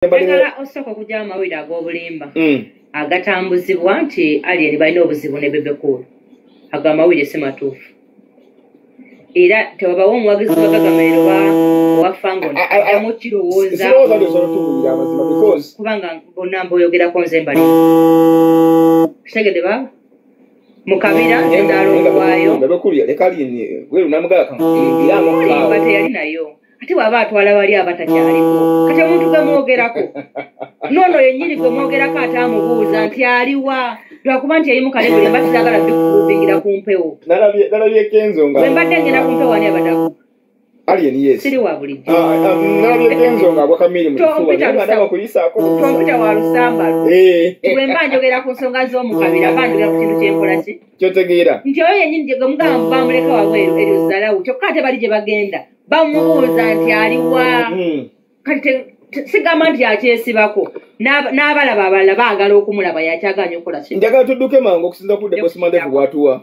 Bagala osoko kujja amawulire ag'obulimba agatambuzibwa nti Alien balina obuzibu ne Bebe Cool ago amawulire si matuufu era tewabawo omuwagizi wa gagamererwa owa Fangon ajamu kirowooza kubanga bonna mboyogerako nze mbali kitegedde baba mukabira endaalo waayo Bebe Cool yaleka Alien gwe lunamugala kamulimba teyali nayo ati waba atwala bali abatakyaliko kati omuntu gamwogerako nono yennyini gwe mwogerako atamubuuza nti aliwa lwakuba nti yali mukale buli mba tisagala bingira ku mpewo nalabye Kenzo nga bwe mbadde ngenda ku mpewo ani abaddaku Alien yes siri wa bulijjo nalabye Kenzo nga bwakamiri mu kifuba ndaba kuyisaako tompita wa lusamba bwe mba njogera ku nsonga z'omukabira bandogera ku kintu kyenkola ki kyotegeera nti oyo yennyini gye mugamba bamuleka wabweru eryo zalawu kyokka ate bali gye bagenda bamubuuza nti aliwa kati sigamba nti akyesibako n'abalaba abalala baagala okumulaba yakyaganya okukola ki njagala tudduke mangu okusinza ku The Boss Mandefu bw'atuwa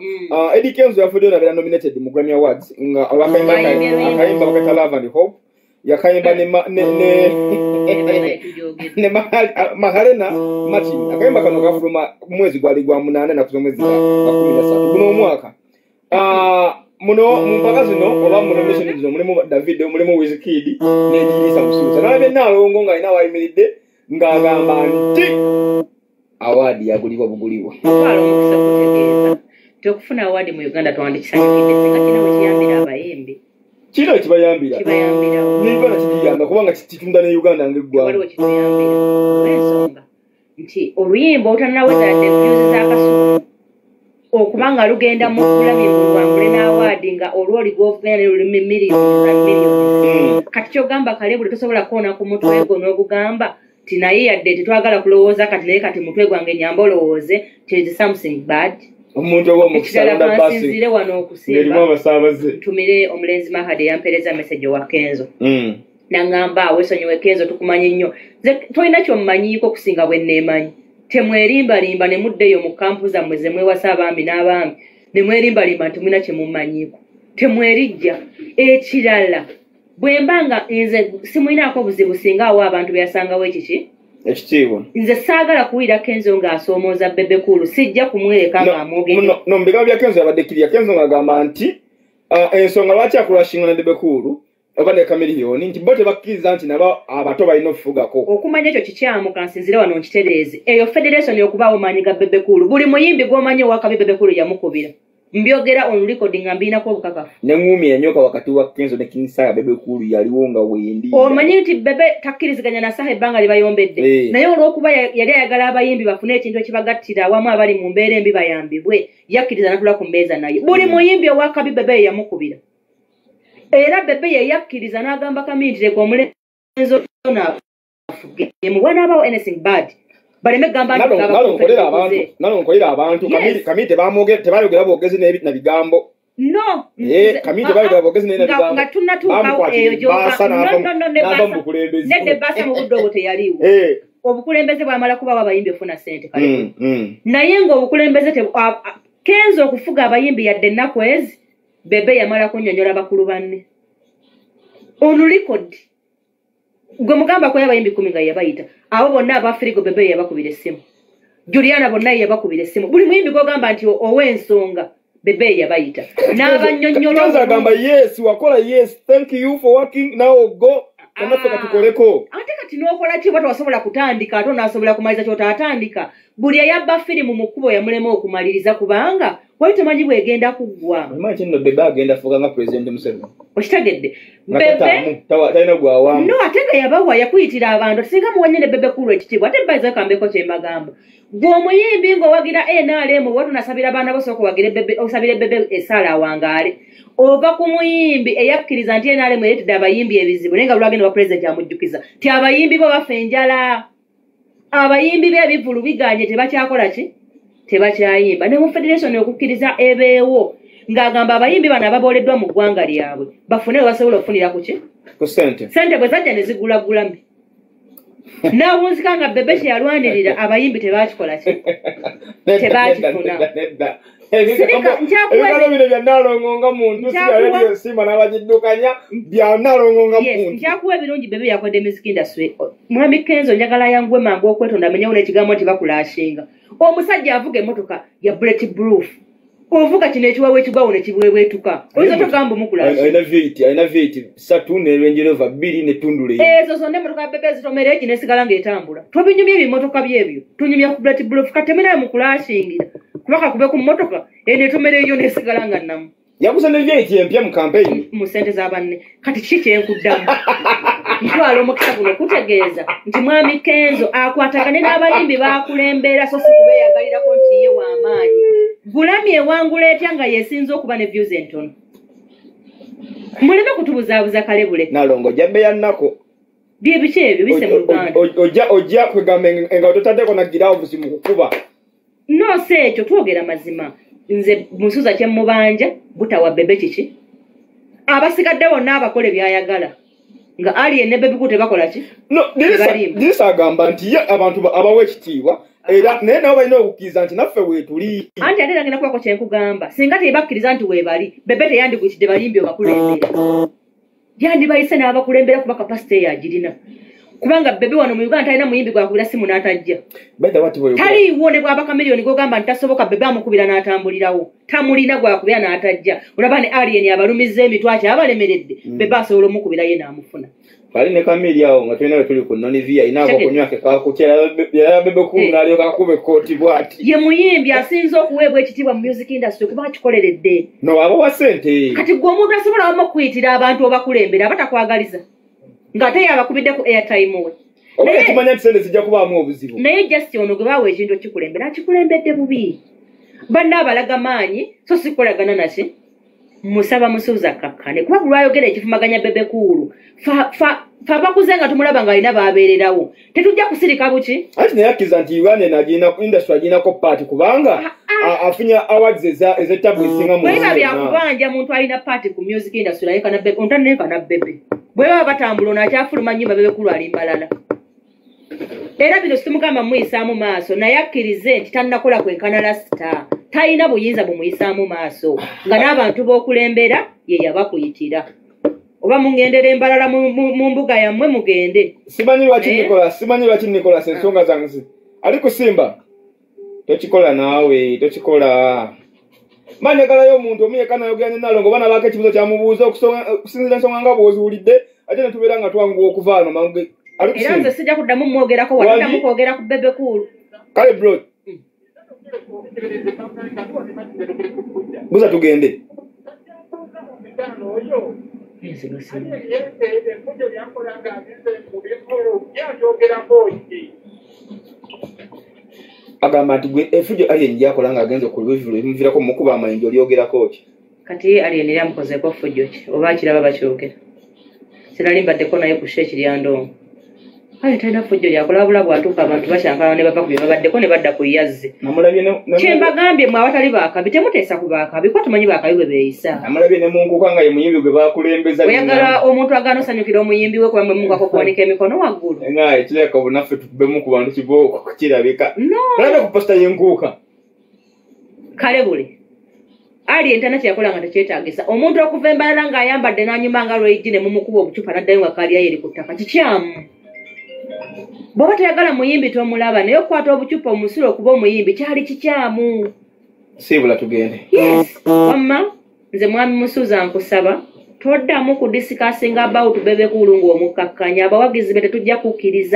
Eddie Kenzo yafudde nabeera nominated mu Grammy Awards nga akayimba bakata Love and Hope yakayimba ne Mahalena Martin akayimba kano kafuluma mwezi gwali gwa 8 na kuzo mwezi gwa 13 guno omwaka muno mpaka zino oba mu nomination zino mulimu David mulimu Wizkid ne Jilisa Musuuza nalabye nalongo nga ina wayimiridde ng'agamba nti award yagulibwa bugulibwa twala omukisa kutegeeza tokufuna award mu Uganda twandikisanyukidde singa kino kiyambira abayimbi kino kibayambira niba nakigiyamba kubanga kitunda ne Uganda ng'eggwanga waliwo kituyambira olw'ensonga nti oluyimba otanaweza yadde views z'akasuku okubanga lugenda mu Grammy mu lwangule n'awadi nga olwoli gw'ovuganya ne lulimi millions kati kyogamba kale buli tosobola kuona ku mutwe gwo n'ogugamba ti naye yadde tetwagala kulowooza kati naye kati mutwe gwange nyamba olowooze ti something bad omuntu oba omukusalonda basi nsinzire wano okusimba abasaabaze tumire omulenzi Mahadi yampeereza message wa Kenzo nangamba weesonyiwe Kenzo tukumanyi nnyo tolina kyommanyiiko okusinga bwe nneemanyi temwerimbalimba ne muddeyo mu kampu zammwe ze mwewasa abaami n'abaami ne mwerimbalimba nti mulina kye mummanyiiko temwerijja ekirala bwe mbanga nze simulinaako buzibu singa awo abantu be yasangawo ekiki ekitiibwa nze saagala kuwulira Kenzo ng'asoomooza Bebe Cool sijja kumwereka ng'amwogere no mbigambo bya Kenzo yabadde kiriya Kenzo ng'agamba nti ensonga lwaki akulashinga na Bebe Cool oba ne Chameleone nti bo tebakkiriza nti nabo abato balina okufugako okumanya ekyo kikyamu kansinzire wano nkitereeze eyo federation y'okubaawo maanyi ga Bebe Cool buli muyimbi gw'omanyi owakabi Bebe Cool yamukubira mbyogera on recording nga mbinako obukakafu ne ngumi yanyoka wakati wa Kenzo ne King Saya Bebe Cool yaliwo nga wendi omanyi nti Bebe takkiriziganya na Saha ebbanga libayombedde naye olw'okuba yali ayagala abayimbi bafune ekintu ekibagattira awamu abali mu mbeera embi bayambibwe yakkiriza natula ku mbeeza naye buli muyimbi owakabi Bebe yamukubira era Bebe yakkiriza n'agamba Kamintire omulenzi mubwanaabawo anything bad baleme gamba nalonkolera abantu Kamintire tebayogera bwogezi na bigambo no Kamintire bayogera bwogezi na bigambo nga tunnatuukawo eyo nedde basa mu budde obwo teyaliwo obukulembeze bwamala kubawo abayimbi ofuna ssente kale naye ng'obukulembeze Kenzo okufuga abayimbi yadde ennaku ezi Bebe yamala kunnyonnyola bakulu banne olulikodi gwe mugamba ko yabayimbi 10 nga yabayita abo bonna abafirigo Bebe yabakubira essimu Juliana bonna yabakubira essimu buli muyimbi gwogamba nti ow'ensonga Bebe yabayita n'abannyonnyola agamba yes wakola yes thank you for working now go kanaffe katukoleko ate kati n'okola ki bwata wasobola kutandika ate onaasobola kumaliza ky'otaatandika buli eyabba firimu mu kkubo yamulema okumaliriza kubanga wali temanyi bwegenda kuggwa manyi kino Bebe agenda afuuka nga President Museveni okitegedde Bebe talina gwawamu no ate nga yabawa yakuyitira abantu singa muwanye ne Bebe Cool ekitiibwa ate bbayiza kambeko kye mbagamba gwe omuyimbi ng'owagira NRM watu nasabira abaana bo sooka osabire Bebe esaala awangaale ova ku muyimbi eyakkiriza nti NRM ereetedde abayimbi ebizibu naye nga lwagenda wa President amujjukiza ti abayimbi bo bafa enjala abayimbi b'ebivulu biganye tebakyakola ki tebakyayimba ne mu federation okukkiriza ebeewo ng'agamba abayimbi bano ababooleddwa mu ggwanga lyabwe bafune basobola okufunira ku ki ku sente bwe zajja ne zigula Grammy n'abunzika nga Bebe kye yalwanirira abayimbi tebakikola ki tebakifuna ebikalo bino bya Nalongo nga muntu siraleyo simba n'abagiddukanya bya Nalongo nga muntu. Njakuwa ebirungi bebe yakodde music industry. Mwami Kenzo njagala yangwe mangu okwetonda amenyewo n'ekigambo nti bakulashinga. Omusajja avuga emmotoka ya bulletproof. Ovuga kino ekiwawe ekigwawo ne kibwebwetuka. Oyinza togamba omukulashinga. Ayina veeti 3 ne Range Rover 2 ne tundule. Ezo zonna emmotoka ya bebe zitomera eki nesigala ng'etambula. Tobinyumya ebimotoka byebyo. Tunyumya ku bulletproof katemera mukulashingira. Kubaka kube ku mmotoka enetomera eyo nesigala nga nnamu. Yakusa ne veeti empya mu campaign. Mu ssente z'abanne. Kati kiki kyenkuddamu? Ntwala omukisa guno kutegeeza nti Mwami Kenzo akwatagane n'abayimbi bakulembera so si kubeeyagalirako nti ye w'amaanyi. Gulami ewangula etya nga yeesinza okuba ne views entono. Muleme kutubuzaabuza kalebule. Nalongo jabbe yannako. Bye biki ebyo bise mu Luganda. Ojja kwegamba nga ototaddeko na giraavuzi mu kukuba. No se ekyo twogera mazima. Nze musuza kye mubanja butawa bebe kiki. Abasigadde bonna abakola byayagala. Nga Alien ne Bebe Cool bakola ki? No, this agamba nti ye abantu abawe ekitiibwa era naye nabo balina okukkiriza nti naffe weetuli. Anti ate nagenda kubako kyenkugamba. Singa tebakkiriza nti weebali, Bebe teyandikukidde balimbi obakulembera. Yandibayise n'abakulembera kuba kapasite yagirina. Kubanga Bebe wano mu Uganda talina muyimbi gwakubira simu n'atajja. Taliiwo ne bw'abaka miliyoni gwogamba nti tasoboka Bebe amukubira n'atambulirawo. Tamulina gwakubira n'atajja. Olaba ne Alien abalumizza emitwaki abalemeredde. Bebe asobola omukubira ye n'amufuna. Bali ne kamiri awo nga tulina tuli ku Nonivia inaako kunywake kakutya ya Bebe Cool n'alyoka akube kooti bw'ati. Ye muyimbi asinza okuweebwa ekitiibwa mu music industry kuba kikoleredde. No abawa ssente. Kati gwe omuntu asobola wamu okuyitira abantu obakulembera abatakwagaliza. Ngate yabakubidde ku airtime we. Naye kimanya nti sente zijja kubaamu obuzibu. Naye just ono gwe baawa ekintu ekikulembera akikulembedde bubi. Banna abalaga maanyi so sikolagana naki. Musaba musuuza kakkane kuba kulwayogera ekifumaganya Bebe Cool. Fa bakuze nga tumulaba nga alina baabeererawo. Tetujja kusirika buki? Ati naye akkiriza nti Uganda n'agenda ku industry aginako paati kubanga afunya awards ez'ettabu esinga mu nsi. Bwe byakubanja muntu alina paati ku music industry naye kana Bebe ontane kana Bebe. Bwe baba batambula n'akyafuluma nnyumba Bebe Cool ali mbalala. Era bino situmugamba muyisaamu maaso naye akkirize nti tannakola kwenkana lasita. Talina buyinza bumuyisaamu maaso nga n'abantu b'okulembera ye yabakuyitira. Oba mungendera embalala mu mbuga yammwe mugende. Simanyi lwaki Nicholas ensonga zange ali kusimba. Tokikola naawe, tokikola. Manjagalayo omuntu omuyeka nayogera ne Nalongo bana baako ekibuzo kyamubuuza okusinzira ensonga nga bw'ozuulidde ate ne tubeera nga twanguwa okuva ano mangu. Era nze sijja kuddamu mwogerako waddamu kwogera ku Bebe Cool. Kale bro. Buza tugende. Agamba nti gwe efujo Alien yakola nga agenze ku review ebimuviirako mukuba amayinja olyogerako ki? Kati Alien yali amukozeeko fujo ki oba kiraba bakyogera. Sinali mbaddeko naye ku sheeki lya Ndongo. Aye talina fujo lyakola wabula bw'atuuka abantu bashankala ne bava ku bye babaddeko ne badda ku yazze. Kye mbagambye mwe awatali baakabi temuteesa ku baakabi kuba tumanyi baakabi bwe beeyisa. Namulabye ne munkuka nga ye muyimbi gwe baakulembeza. Oyagala omuntu agaana osanyukira omuyimbi we kuba mwe mungako kuwanika emikono waggulu. Nga ekireka obunaffe tubbemu ku bantu kirabika. Tulabye ku posita y'enkuuka. Kale buli. Alien tana kyakola nga tekyetaagisa. Omuntu okuva embalala ng'ayambadde n'anyuma nga lwejji ne mumukuba obucupa n'addayo nga kaalya yeri ku ttaka kikyamu. Bw'oba toyagala muyimbi tomulaba naye okukwata obucupa omusulo okuba omuyimbi kyali kikyamu. Siibula tugende. Yes. Wamma nze Mwami Musuuza nkusaba toddamu ku discussing about Bebe Cool ng'omukkakkanya abawagizi be tetujja kukkiriza.